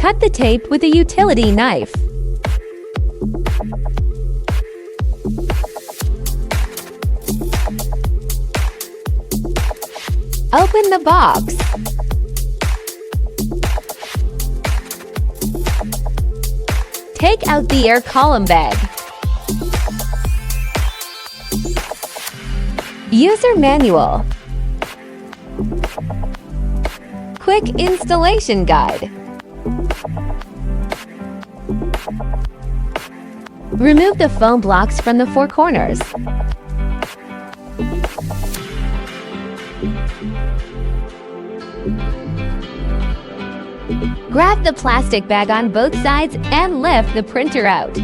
Cut the tape with a utility knife. Open the box. Take out the air column bag. User manual. Quick installation guide. Remove the foam blocks from the four corners. Grab the plastic bag on both sides and lift the printer out.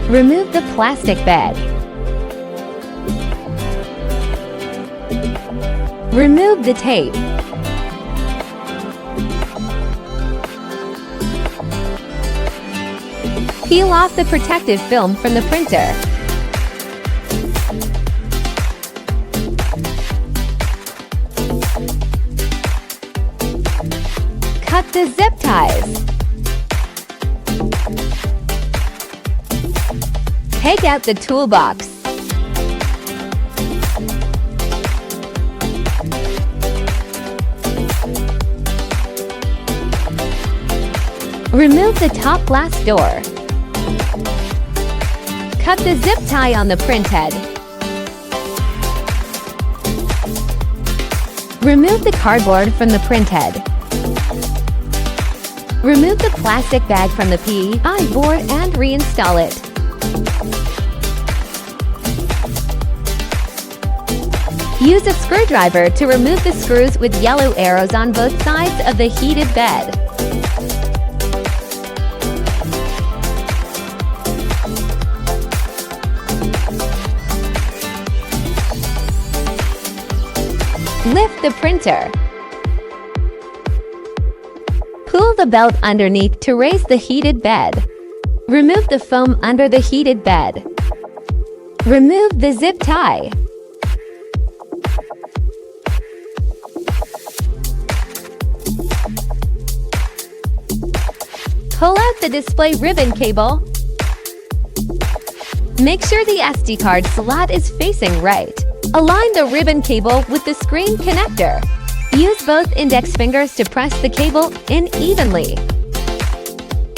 Remove the plastic bag. Remove the tape. Peel off the protective film from the printer. Cut the zip ties. Take out the toolbox. Remove the top glass door. Cut the zip tie on the print head. Remove the cardboard from the print head. Remove the plastic bag from the PI board and reinstall it. Use a screwdriver to remove the screws with yellow arrows on both sides of the heated bed. Lift the printer. Pull the belt underneath to raise the heated bed. Remove the foam under the heated bed. Remove the zip tie. Pull out the display ribbon cable. Make sure the SD card slot is facing right. Align the ribbon cable with the screen connector. Use both index fingers to press the cable in evenly.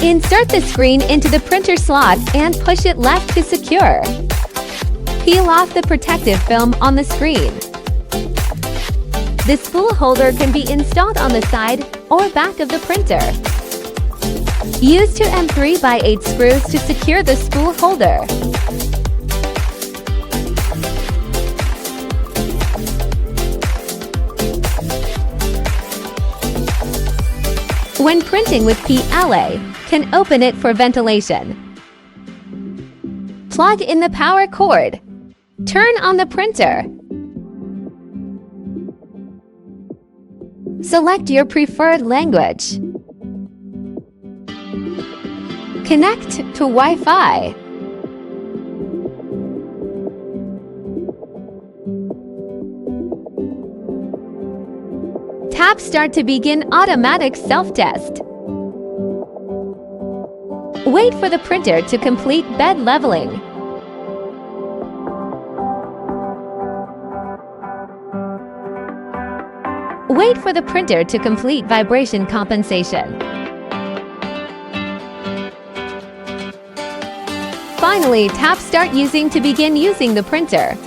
Insert the screen into the printer slot and push it left to secure. Peel off the protective film on the screen. The spool holder can be installed on the side or back of the printer. Use two M3x8 screws to secure the spool holder. When printing with PLA, can open it for ventilation. Plug in the power cord. Turn on the printer. Select your preferred language. Connect to Wi-Fi. Tap Start to begin automatic self-test. Wait for the printer to complete bed leveling. Wait for the printer to complete vibration compensation. Finally, tap Start Using to begin using the printer.